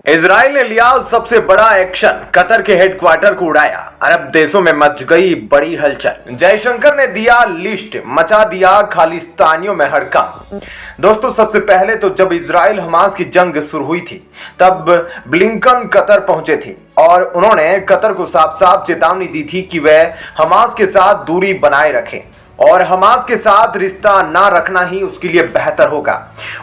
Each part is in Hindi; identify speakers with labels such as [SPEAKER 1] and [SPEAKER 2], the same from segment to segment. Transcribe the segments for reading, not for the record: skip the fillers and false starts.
[SPEAKER 1] इजराइल ने लिया सबसे बड़ा एक्शन, कतर के हेडक्वार्टर को उड़ाया। अरब देशों में मच गई बड़ी हलचल। जयशंकर ने दिया लिस्ट, मचा दिया खालिस्तानियों में हड़कंप। दोस्तों, सबसे पहले तो जब इजराइल हमास की जंग शुरू हुई थी तब ब्लिंकन कतर पहुंचे थे और उन्होंने कतर को साफ साफ चेतावनी दी थी कि वह हमास के साथ दूरी बनाए रखें और हमास के साथ रिश्ता ना रखना ही उसके लिए बेहतर होगा।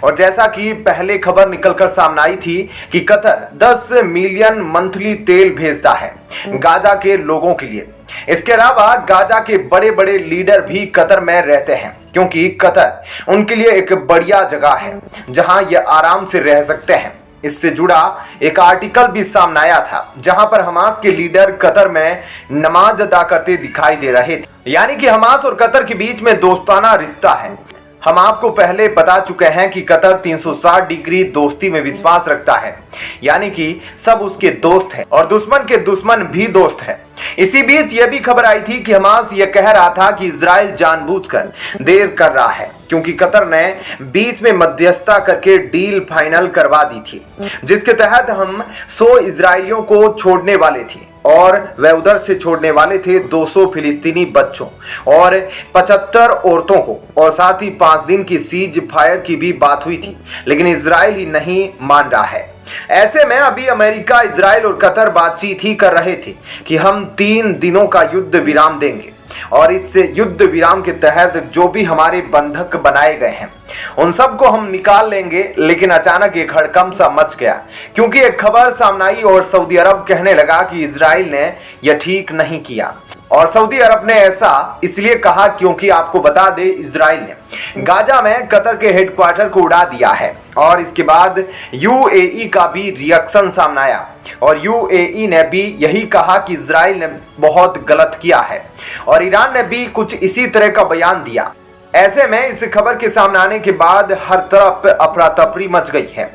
[SPEAKER 1] और जैसा कि पहले खबर निकलकर सामने आई थी कि कतर 10 मिलियन मंथली तेल भेजता है गाजा के लोगों के लिए। इसके अलावा गाजा के बड़े बड़े लीडर भी कतर में रहते हैं क्योंकि कतर उनके लिए एक बढ़िया जगह है जहां ये आराम से रह सकते हैं। इससे जुड़ा एक आर्टिकल भी सामने आया था जहां पर हमास के लीडर कतर में नमाज अदा करते दिखाई दे रहे थे। यानी कि हमास और कतर के बीच में दोस्ताना रिश्ता है। हम आपको पहले बता चुके हैं कि कतर 360 डिग्री दोस्ती में विश्वास रखता है, यानी कि सब उसके दोस्त हैं और दुश्मन के दुश्मन भी दोस्त हैं। इसी बीच यह भी खबर आई थी कि हमास यह कह रहा था कि इजराइल जानबूझकर देर कर रहा है क्योंकि कतर ने बीच में मध्यस्थता करके डील फाइनल करवा दी थी जिसके तहत हम 100 इजरायलियों को छोड़ने वाले थे और वह उधर से छोड़ने वाले थे 200 फिलिस्तीनी बच्चों और 75 औरतों को, और साथ ही 5 दिन की सीज फायर की भी बात हुई थी, लेकिन इजराइल ही नहीं मान रहा है। ऐसे में अभी अमेरिका, इजराइल और कतर बातचीत ही कर रहे थे कि हम 3 दिनों का युद्ध विराम देंगे और इस युद्ध विराम के तहत जो भी हमारे बंधक बनाए गए हैं उन सबको हम निकाल लेंगे। लेकिन अचानक एक हड़कंप सा मच गया क्योंकि एक खबर सामने आई और सऊदी अरब कहने लगा कि इजराइल ने यह ठीक नहीं किया। और सऊदी अरब ने ऐसा इसलिए कहा क्योंकि आपको बता दे, इजराइल ने गाजा में कतर के हेडक्वार्टर को उड़ा दिया है और इसके बाद यूएई का भी रिएक्शन सामने आया और यूएई ने भी यही कहा कि इजराइल ने बहुत गलत किया है और ईरान ने भी कुछ इसी तरह का बयान दिया। ऐसे में इस खबर के सामने आने के बाद हर तरफ अफरा तफरी मच गई है।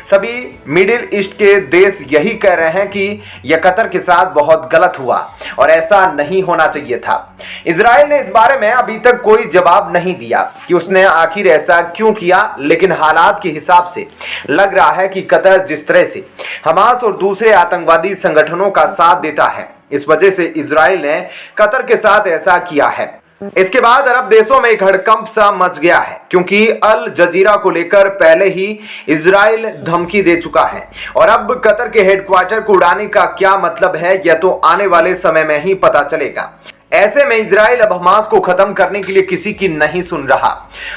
[SPEAKER 1] सभी मिडिल ईस्ट के देश यही कह रहे हैं कि यह कतर के साथ बहुत गलत हुआ और ऐसा नहीं होना चाहिए था। इजराइल ने इस बारे में अभी तक कोई जवाब नहीं दिया कि उसने आखिर ऐसा क्यों किया, लेकिन हालात के हिसाब से लग रहा है कि कतर जिस तरह से हमास और दूसरे आतंकवादी संगठनों का साथ देता है, इस वजह से इजराइल ने कतर के साथ ऐसा किया है। इसके बाद अरब देशों में एक हड़कंप सा मच गया है क्योंकि अल जजीरा को लेकर पहले ही इजराइल धमकी दे चुका है और अब कतर के हेडक्वार्टर को उड़ाने का क्या मतलब है यह तो आने वाले समय में ही पता चलेगा। ऐसे में इजराइल अब हमास को खत्म करने के लिए किसी की नहीं सुन रहा।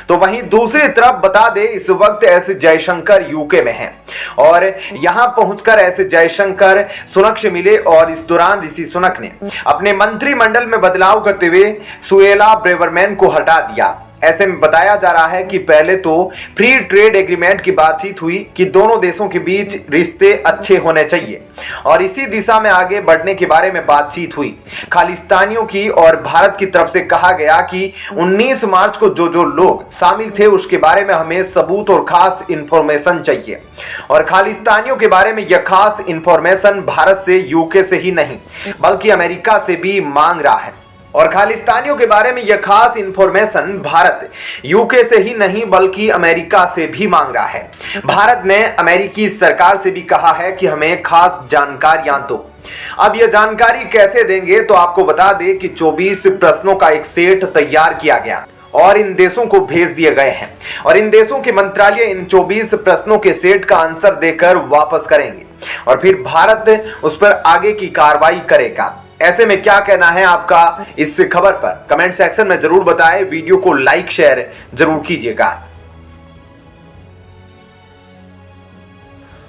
[SPEAKER 1] तो वहीं दूसरी तरफ बता दे, इस वक्त ऐसे जयशंकर यूके में हैं और यहां पहुंचकर ऐसे जयशंकर सुनक से मिले और इस दौरान ऋषि सुनक ने अपने मंत्रिमंडल में बदलाव करते हुए सुएला ब्रेवरमैन को हटा दिया। ऐसे में बताया जा रहा है कि पहले तो फ्री ट्रेड एग्रीमेंट की बातचीत हुई कि दोनों देशों के बीच रिश्ते अच्छे होने चाहिए और इसी दिशा में आगे बढ़ने के बारे में बातचीत हुई। खालिस्तानियों की और भारत की तरफ से कहा गया कि 19 मार्च को जो लोग शामिल थे उसके बारे में हमें सबूत और खास इंफॉर्मेशन चाहिए और खालिस्तानियों के बारे में यह खास इंफॉर्मेशन भारत से, यूके से ही नहीं बल्कि अमेरिका से भी मांग रहा है। और खालिस्तानियों के बारे में यह खास इंफॉर्मेशन भारत यूके से ही नहीं बल्कि अमेरिका से भी मांग रहा है। भारत ने अमेरिकी सरकार से भी कहा है कि हमें खास जानकारियां दो। अब यह जानकारी कैसे देंगे, तो आपको बता दें कि 24 प्रश्नों का एक सेट तैयार किया गया और इन देशों को भेज दिए गए हैं और इन देशों के मंत्रालय इन 24 प्रश्नों के सेट का आंसर देकर वापस करेंगे और फिर भारत उस पर आगे की कार्रवाई करेगा। ऐसे में क्या कहना है आपका इस खबर पर, कमेंट सेक्शन में जरूर बताएं। वीडियो को लाइक शेयर जरूर कीजिएगा।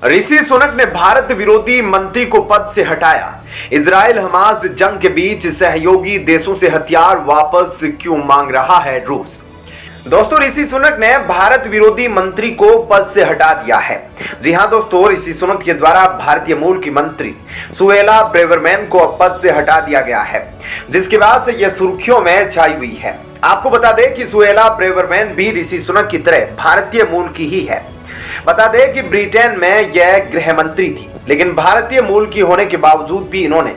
[SPEAKER 1] ऋषि सुनक ने भारत विरोधी मंत्री को पद से हटाया। इजराइल हमास जंग के बीच सहयोगी देशों से हथियार वापस क्यों मांग रहा है रूस। दोस्तों, ऋषि सुनक ने भारत विरोधी मंत्री को पद से हटा दिया है। जी हां दोस्तों, ऋषि सुनक के द्वारा भारतीय मूल की मंत्री सुएला ब्रेवरमैन को पद से हटा दिया गया है, जिसके बाद से यह सुर्खियों में छाई हुई है। आपको बता दें कि सुएला ब्रेवरमैन भी ऋषि सुनक की तरह भारतीय मूल की ही है। बता दें कि ब्रिटेन में यह गृह मंत्री थी, लेकिन भारतीय मूल की होने के बावजूद भी इन्होंने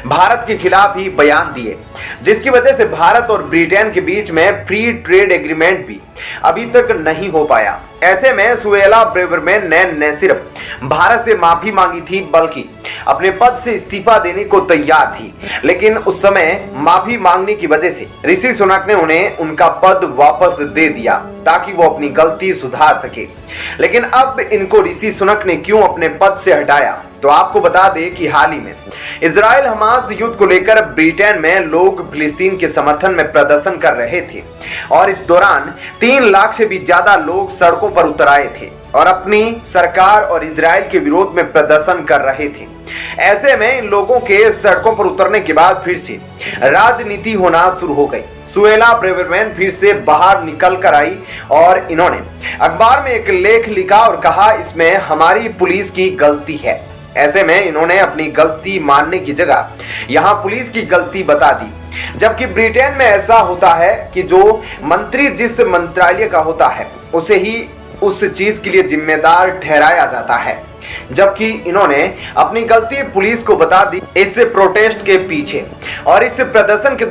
[SPEAKER 1] भारत के खिलाफ ही बयान दिए, जिसकी वजह से भारत और ब्रिटेन के बीच में फ्री ट्रेड एग्रीमेंट भी अभी तक नहीं हो पाया। ऐसे में सुएला ब्रेवरमैन ने न सिर्फ भारत से माफी मांगी थी बल्कि अपने पद से इस्तीफा देने को तैयार थी, लेकिन उस समय माफी मांगने की वजह से ऋषि सुनक ने उन्हें उनका पद वापस दे दिया ताकि वो अपनी गलती सुधार सके। लेकिन अब इनको ऋषि सुनक ने क्यों अपने पद से हटाया? तो आपको बता दें कि हाल ही में इजराइल हमास युद्ध को लेकर ब्रिटेन में लोग फिलिस्तीन के समर्थन में प्रदर्शन कर रहे थे और इस दौरान 3 लाख से भी ज्यादा लोग सड़कों पर उतर आए थे और अपनी सरकार और इजराइल के विरोध में प्रदर्शन कर रहे थे। ऐसे में इन लोगों के सड़कों पर उतरने के बाद फिर से राजनीति होना शुरू हो गई। सुएला ब्रेवरमैन फिर से बाहर निकल कर आई और इन्होंने अखबार में एक लेख लिखा और कहा इसमें हमारी पुलिस की गलती है। ऐसे में इन्होंने अपनी गलती मानने की जगह यहाँ पुलिस की गलती बता दी, जबकि ब्रिटेन में ऐसा होता है कि जो मंत्री जिस मंत्रालय का होता है उसे ही उस चीज के लिए जिम्मेदार ठहराया जाता है, जबकि इन्होंने अपनी गलती पुलिस को बता दी इस प्रोटेस्ट के पीछे। और इस प्रदर्शन के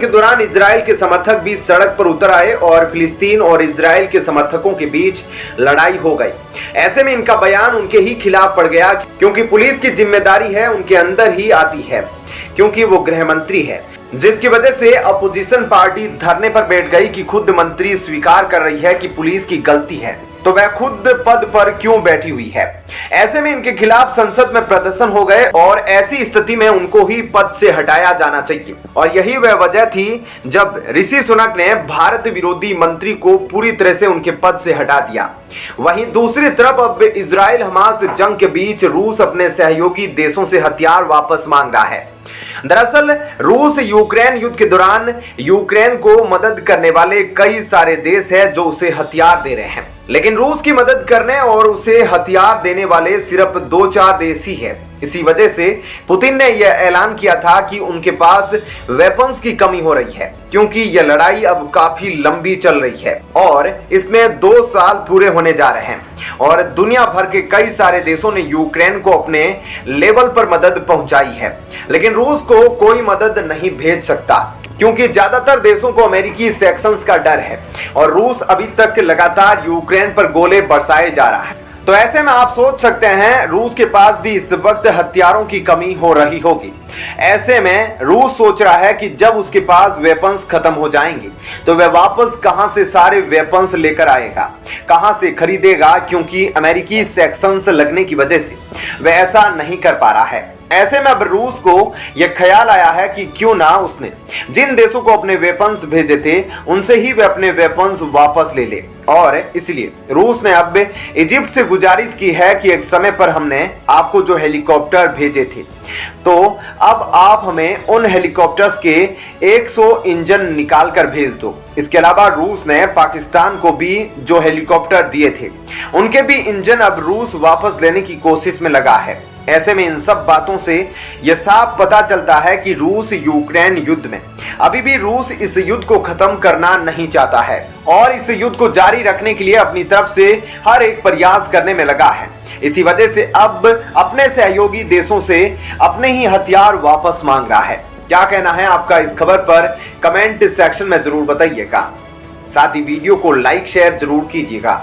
[SPEAKER 1] दौरान इजराइल के समर्थक भी सड़क पर उतर आए और फिलिस्तीन और इजराइल के समर्थकों के बीच लड़ाई हो गई। ऐसे में इनका बयान उनके ही खिलाफ पड़ गया, क्योंकि पुलिस की जिम्मेदारी है उनके अंदर ही आती है, क्योंकि वो गृह मंत्री है, जिसकी वजह से अपोजिशन पार्टी धरने पर बैठ गई कि खुद मंत्री स्वीकार कर रही है कि पुलिस की गलती है, तो वह खुद पद पर क्यों बैठी हुई है। ऐसे में इनके खिलाफ संसद में प्रदर्शन हो गए और ऐसी स्थिति में उनको ही पद से हटाया जाना चाहिए। और यही वह वजह थी जब ऋषि सुनक ने भारत विरोधी मंत्री को पूरी तरह से उनके पद से हटा दिया। वहीं दूसरी तरफ अब इजराइल हमास जंग के बीच रूस अपने सहयोगी देशों से हथियार वापस मांग रहा है। दरअसल रूस यूक्रेन युद्ध के दौरान यूक्रेन को मदद करने वाले कई सारे देश हैं जो उसे हथियार दे रहे हैं, लेकिन रूस की मदद करने और उसे हथियार देने वाले सिर्फ 2-4 देश ही है। इसी वजह से पुतिन ने यह ऐलान किया था कि उनके पास वेपन्स की कमी हो रही है, क्योंकि यह लड़ाई अब काफी लंबी चल रही है और इसमें 2 साल पूरे होने जा रहे हैं और दुनिया भर के कई सारे देशों ने यूक्रेन को अपने लेवल पर मदद पहुंचाई है, लेकिन रूस को कोई मदद नहीं भेज सकता क्योंकि ज्यादातर देशों को अमेरिकी सैंक्शंस का डर है और रूस अभी तक लगातार यूक्रेन पर गोले बरसाए जा रहा है। तो ऐसे में आप सोच सकते हैं रूस के पास भी इस वक्त हथियारों की कमी हो रही होगी। ऐसे में रूस सोच रहा है कि जब उसके पास वेपन्स खत्म हो जाएंगे तो वह वापस कहां से सारे वेपन्स लेकर आएगा, कहां से खरीदेगा, क्योंकि अमेरिकी सैंक्शंस लगने की वजह से वह ऐसा नहीं कर पा रहा है। ऐसे में अब रूस को यह ख्याल आया है कि क्यों ना उसने जिन देशों को अपने वेपन्स भेजे थे उनसे ही वे अपने वेपन्स वापस ले ले, और इसलिए रूस ने अब इजिप्ट से गुजारिश की है कि एक समय पर हमने आपको जो हेलीकॉप्टर भेजे थे तो अब आप हमें उन हेलीकॉप्टर्स के 100 इंजन निकाल कर भेज दो। इसके अलावा रूस ने पाकिस्तान को भी जो हेलीकॉप्टर दिए थे उनके भी इंजन अब रूस वापस लेने की कोशिश में लगा है। ऐसे में इन सब बातों से यह साफ पता चलता है कि रूस यूक्रेन युद्ध में अभी भी रूस इस युद्ध को खत्म करना नहीं चाहता है और इस युद्ध को जारी रखने के लिए अपनी तरफ से हर एक प्रयास करने में लगा है। इसी वजह से अब अपने सहयोगी देशों से अपने ही हथियार वापस मांग रहा है। क्या कहना है आपका इस खबर पर कमेंट सेक्शन में जरूर बताइएगा। साथ ही वीडियो को लाइक शेयर जरूर कीजिएगा।